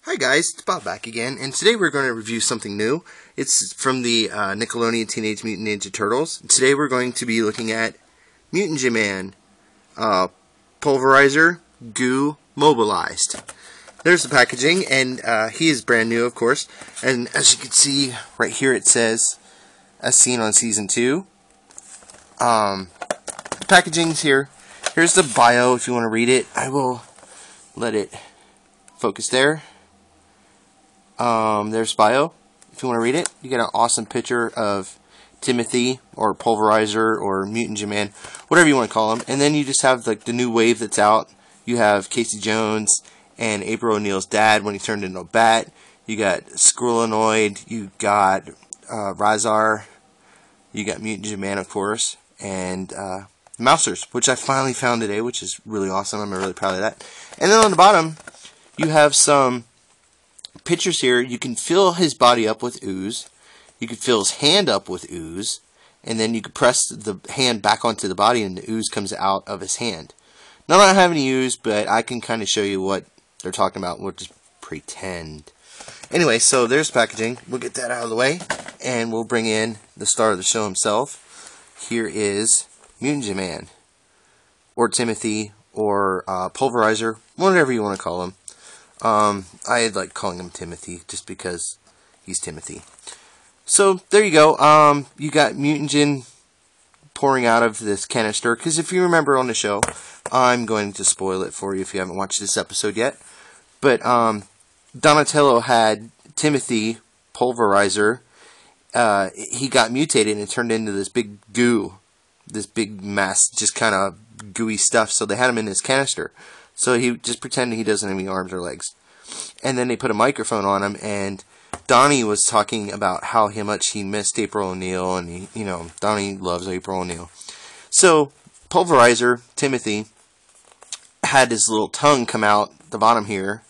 Hi guys, it's Bob back again, and today we're going to review something new. It's from the Nickelodeon Teenage Mutant Ninja Turtles. Today we're going to be looking at Mutagen, Pulverizer, Goo, Mobilized. There's the packaging, and he is brand new, of course. And as you can see, right here it says, as seen on Season 2. The packaging's here. Here's the bio if you want to read it. I will let it focus there. There's bio, if you want to read it. You get an awesome picture of Timothy, or Pulverizer, or Mutagen, whatever you want to call him. And then you just have like the new wave that's out. You have Casey Jones and April O'Neil's dad when he turned into a bat. You got Squirrelanoid, you got Razar, you got Mutagen, of course, and Mousers, which I finally found today, which is really awesome. I'm really proud of that. And then on the bottom, you have some pictures here. You can fill his body up with ooze. You can fill his hand up with ooze. And then you can press the hand back onto the body and the ooze comes out of his hand. Now, I don't have any ooze, but I can kind of show you what they're talking about. We'll just pretend. Anyway, so there's packaging. We'll get that out of the way. And we'll bring in the star of the show himself. Here is Mutagen, or Timothy, or Pulverizer, whatever you want to call him. I like calling him Timothy just because he's Timothy. So there you go. You got Mutagen pouring out of this canister, because if you remember on the show, I'm going to spoil it for you if you haven't watched this episode yet. But Donatello had Timothy Pulverizer. He got mutated and turned into this big goo, this big mass, just kind of gooey stuff. So they had him in this canister. So he just pretended he doesn't have any arms or legs. And then they put a microphone on him, and Donnie was talking about how much he missed April O'Neil, and Donnie loves April O'Neil. So Pulverizer, Timothy, had his little tongue come out the bottom here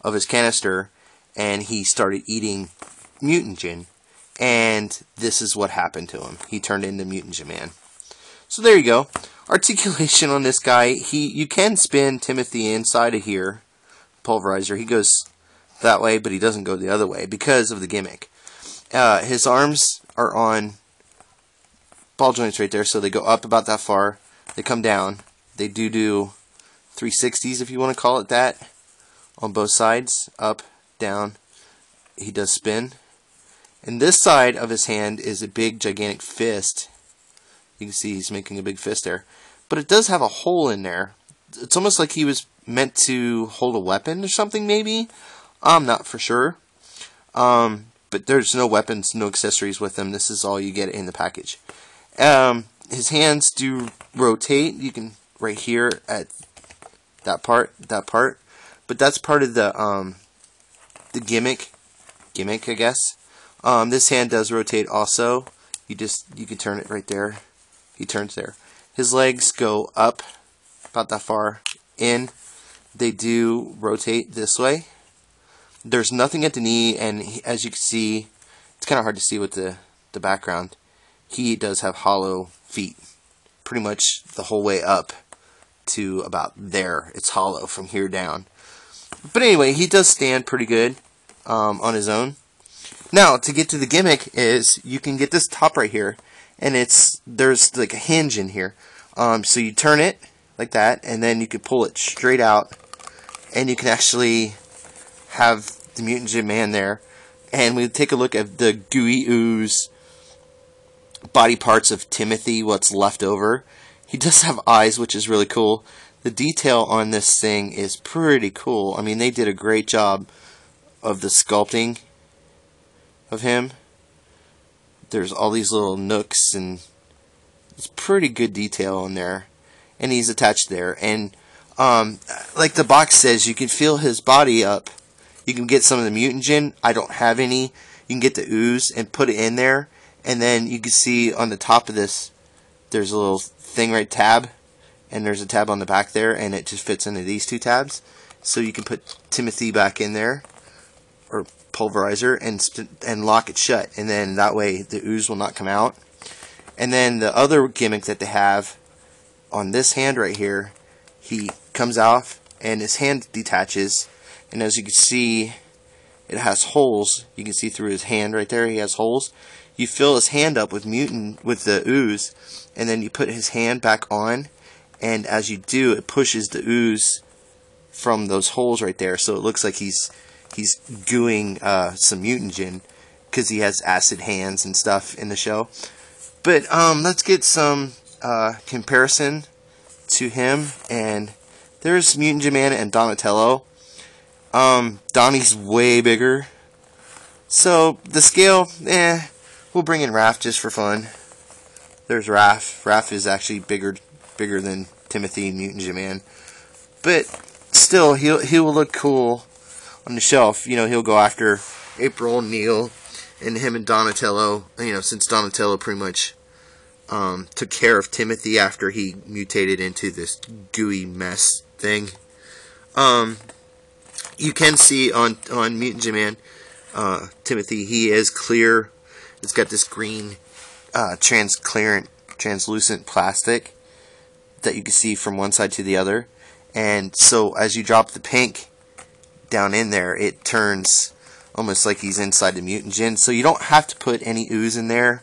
of his canister, and he started eating Mutagen, and this is what happened to him. He turned into Mutagen. So there you go. Articulation on this guy, you can spin Timothy inside of here, Pulverizer. He goes that way, but he doesn't go the other way because of the gimmick. His arms are on ball joints right there, so they go up about that far. They come down. They do 360s, if you want to call it that, on both sides, up, down. He does spin. And this side of his hand is a big, gigantic fist. You can see he's making a big fist there. But it does have a hole in there. It's almost like he was meant to hold a weapon or something, maybe. I'm not for sure. But there's no weapons, no accessories with him. This is all you get in the package. His hands do rotate. You can, right here at that part. But that's part of the gimmick, I guess. This hand does rotate also. You can turn it right there. He turns there. His legs go up about that far in. They do rotate this way. There's nothing at the knee, and as you can see, it's kind of hard to see with the background. He does have hollow feet, pretty much the whole way up to about there. It's hollow from here down. But anyway, he does stand pretty good on his own. Now, to get to the gimmick is you can get this top right here, and there's like a hinge in here. So you turn it like that, and then you can pull it straight out, and you can actually have the Mutagen there. And we take a look at the gooey ooze body parts of Timothy, what's left over. He does have eyes, which is really cool. The detail on this thing is pretty cool. I mean, they did a great job of the sculpting of him. There's all these little nooks, and it's pretty good detail on there. And he's attached there. And like the box says, you can fill his body up. You can get some of the Mutagen. I don't have any. You can get the ooze and put it in there. And then you can see on the top of this, there's a little thing right, tab. And there's a tab on the back there, and it just fits into these two tabs. So you can put Timothy back in there, or Pulverizer, and lock it shut. And then that way the ooze will not come out. And then the other gimmick that they have on this hand right here, he comes off and his hand detaches, and as you can see, it has holes. You can see through his hand right there, he has holes. You fill his hand up with mutant, with the ooze, and then you put his hand back on, and as you do, it pushes the ooze from those holes right there, so it looks like he's gooing some mutagen, because he has acid hands and stuff in the show. But let's get some comparison to him, and there's Mutant Man and Donatello. Donnie's way bigger, so the scale, we'll bring in Raph just for fun. There's Raph. Raph is actually bigger than Timothy Mutant Man, but still, he will look cool on the shelf. You know, he'll go after April O'Neil, and him and Donatello. You know, since Donatello pretty much took care of Timothy after he mutated into this gooey mess thing. You can see on Mutant Man, Timothy, he is clear. It's got this green, translucent plastic that you can see from one side to the other. And so as you drop the pink down in there, it turns almost like he's inside the Mutagen. So you don't have to put any ooze in there.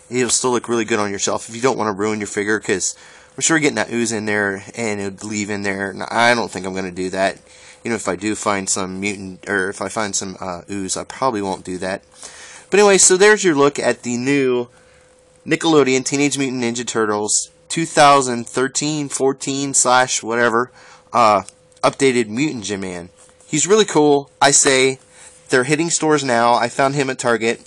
It'll still look really good on your shelf if you don't want to ruin your figure, because I'm sure getting that ooze in there and it would leave in there. Now, I don't think I'm going to do that. You know, if I do find some mutant, or if I find some ooze, I probably won't do that. But anyway, so there's your look at the new Nickelodeon Teenage Mutant Ninja Turtles 2013, 14 / whatever updated Mutant Man. He's really cool. I say they're hitting stores now. I found him at Target.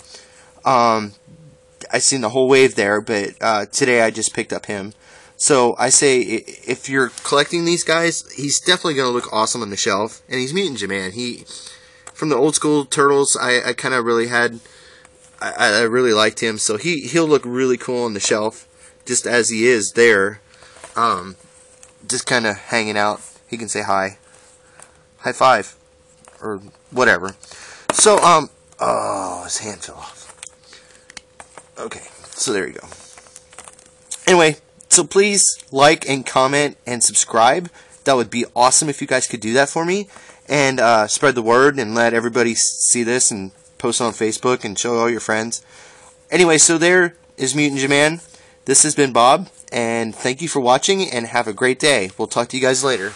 I seen the whole wave there, but today I just picked up him. So I say, if you're collecting these guys, he's definitely going to look awesome on the shelf. And he's Mutant Man. He, from the old school Turtles, I kind of really had, I really liked him. So he'll look really cool on the shelf, just as he is there. Just kind of hanging out. He can say hi. High five. Or whatever. So, oh, his hand fell off. Okay, so there you go. Anyway, so please like and comment and subscribe. That would be awesome if you guys could do that for me. And spread the word and let everybody see this and post on Facebook and show all your friends. Anyway, so there is Mutant Man. This has been Bob, and thank you for watching, and have a great day. We'll talk to you guys later.